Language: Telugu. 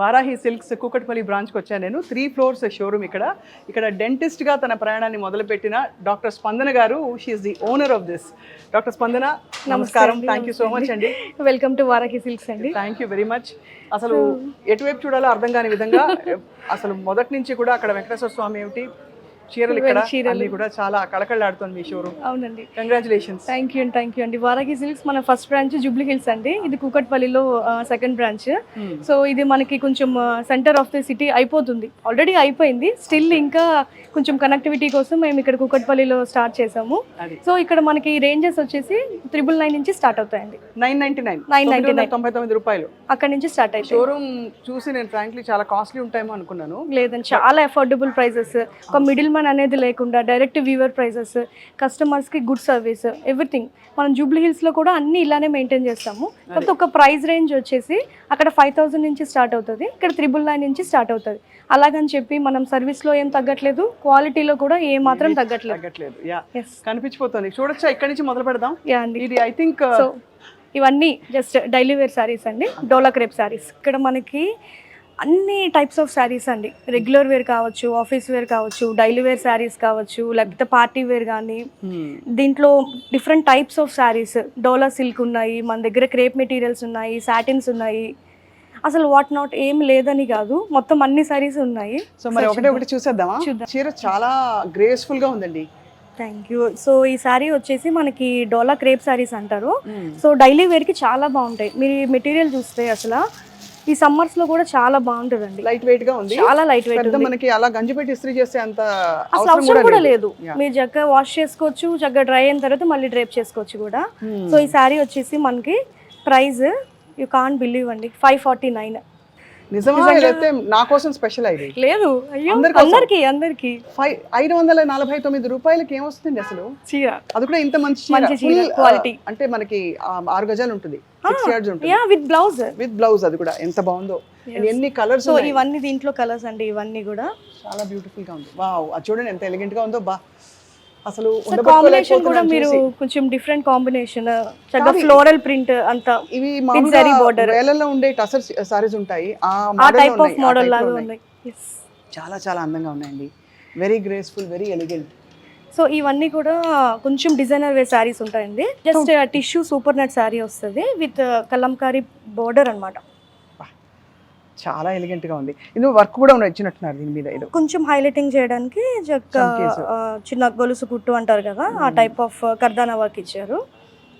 వారాహి సిల్క్స్ కూకట్పల్లి బ్రాంచ్కి వచ్చాను నేను. 3 floors షోరూమ్. ఇక్కడ డెంటిస్ట్గా తన ప్రయాణాన్ని మొదలుపెట్టిన డాక్టర్ స్పందన గారు, she's the owner of this. Doctor Spandana, నమస్కారం. థ్యాంక్ యూ సో మచ్ అండి. వెల్కమ్ టు వారాహి సిల్క్స్ అండి. Thank you very much. అసలు ఎటువైపు చూడాలో అర్థం కాని విధంగా అసలు మొదటి నుంచి కూడా అక్కడ వెంకటేశ్వర స్వామి ఏమిటి, చీరలు ఇక్కడ అన్ని కూడా చాలా కళకళలాడుతుంది మీ షోరూమ్. అవునండి, కంగ్రాచులేషన్స్. థ్యాంక్ యూ అండి. వారాహి సిల్క్స్ మన ఫస్ట్ బ్రాంచ్ జూబ్లీ హిల్స్ అండి. ఇది కూకట్పల్లిలో సెకండ్ బ్రాంచ్. సో ఇది మనకి కొంచెం సెంటర్ ఆఫ్ ది సిటీ అయిపోతుంది, ఆల్రెడీ అయిపోయింది. స్టిల్ ఇంకా కొంచెం కనెక్టివిటీ కోసం మేము ఇక్కడ కూకట్పల్లిలో స్టార్ట్ చేసాము. సో ఇక్కడ మనకి రేంజెస్ వచ్చేసి 999 నుంచి స్టార్ట్ అవుతాయండి. 999 రూపాయలు అక్కడ నుంచి స్టార్ట్ అవుతాయి. షోరూమ్ చూసి నేను ఫ్రాంక్లీ చాలా కాస్ట్లీ ఉంటాయేమో అనుకున్నాను. లేదండి, చాలా అఫోర్డబుల్ ప్రైజెస్, ఒక మిడిల్ మ్యాన్ అనేది లేకుండా డైరెక్ట్ వీవర్ ప్రైజెస్, కస్టమర్స్కి గుడ్ సర్వీస్, ఎవ్రీథింగ్. మనం జూబ్లీ హిల్స్లో కూడా అన్ని ఇలానే మెయింటైన్ చేస్తాము. కాకపోతే ఒక ప్రైస్ రేంజ్ వచ్చేసి అక్కడ 5000 నుంచి స్టార్ట్ అవుతుంది, ఇక్కడ 999 నుంచి స్టార్ట్ అవుతుంది. అలాగని చెప్పి మనం సర్వీస్లో ఏం తగ్గట్లేదు, క్వాలిటీలో కూడా ఏ మాత్రం తగ్గట్లేదు. కనిపించిపోతుంది. చూడొచ్చా, ఇక్కడ నుంచి మొదలు పెడదాం. ఇది ఐ థింక్ ఇవన్నీ జస్ట్ డైలీ వేర్ శారీస్ అండి, డోలా క్రేప్ శారీస్. ఇక్కడ మనకి అన్ని టైప్స్ ఆఫ్ శారీస్ అండి. రెగ్యులర్ వేర్ కావచ్చు, ఆఫీస్ వేర్ కావచ్చు, డైలీ వేర్ శారీస్ కావచ్చు, లేకపోతే పార్టీ వేర్ కానీ. దీంట్లో different types of saris, dola silk ఉన్నాయి మన దగ్గర, క్రేప్ మెటీరియల్స్ ఉన్నాయి, సాటిన్స్ ఉన్నాయి. అసలు వాట్ నాట్ ఏం లేదని కాదు, మొత్తం అన్ని శారీస్ ఉన్నాయి. సో మరి ఒకటి చూసేద్దామా? చీర చాలా గ్రేస్ఫుల్ గా ఉందండి. Thank you. సో ఈ శారీ వచ్చేసి మనకి డోలా క్రేప్ శారీస్ అంటారు. సో డైలీ వేర్కి చాలా బాగుంటాయి. మీరు ఈ మెటీరియల్ చూస్తే అసలు ఈ సమ్మర్స్ లో కూడా చాలా బాగుంటుందండి. లైట్ వెయిట్ గా ఉంది, చాలా లైట్ వెయిట్. మనకి అలా గంజి పెట్టి ఇస్త్రీ చేస్తే అంత అవసరం కూడా లేదు. మీరు చక్కగా వాష్ చేసుకోవచ్చు, చక్కగా డ్రై అయిన తర్వాత మళ్ళీ డ్రేప్ చేసుకోవచ్చు కూడా. సో ఈ శారీ వచ్చేసి మనకి ప్రైస్ యూ కాంట్ బిలీవ్ అండి, 549. నిజమా? అయితే నా కోసం స్పెషల్ అయితే లేదు, అందరికి 549 రూపాయలకి ఏమొస్తుంది అసలు చీర? అది కూడా ఇంత మంచి క్వాలిటీ. అంటే మనకి 6 గజాలు ఉంటుంది, 6 yards ఉంటుంది, విత్ బ్లౌజ్. అది కూడా ఎంత బాగుందో, ఎన్ని కలర్స్. సో ఇవన్నీ దీంట్లో కలర్స్ అండి, ఇవన్నీ కూడా చాలా బ్యూటిఫుల్ గా ఉంది. వావ్, అది చూడండి ఎంత ఎలిగెంట్ గా ఉందో. బా, అసలు కాంబినేషన్ కూడా మీరు కొంచెం డిఫరెంట్ కాంబినేషన్, చక్కగా ఫ్లోరల్ ప్రింట్ అంతా. ఇవి మామూలుగా వేలల్లో ఉండే టసర్ సారీస్ ఉంటాయి, ఆ టైప్ ఆఫ్ మోడల్ లాగా ఉన్నాయి. చాలా చాలా అందంగా ఉన్నాయండి. Very graceful, very elegant. So ఇవన్నీ కూడా కొంచెం డిజైనర్ వే శారీస్ ఉంటాయండి. Just tissue super net sari వస్తుంది విత్ కలంకారీ బోర్డర్ అన్నమాట. చాలా ఎలిగెంట్ గా ఉంది. ఇందులో వర్క్ కూడా ఇచ్చినట్టున్నారు దీని మీద. ఇది కొంచెం హైలైటింగ్ చేయడానికి చిన్న గొలుసు కుట్టు అంటారు కదా, ఆ టైప్ ఆఫ్ కర్దానా వర్క్ ఇచ్చారు.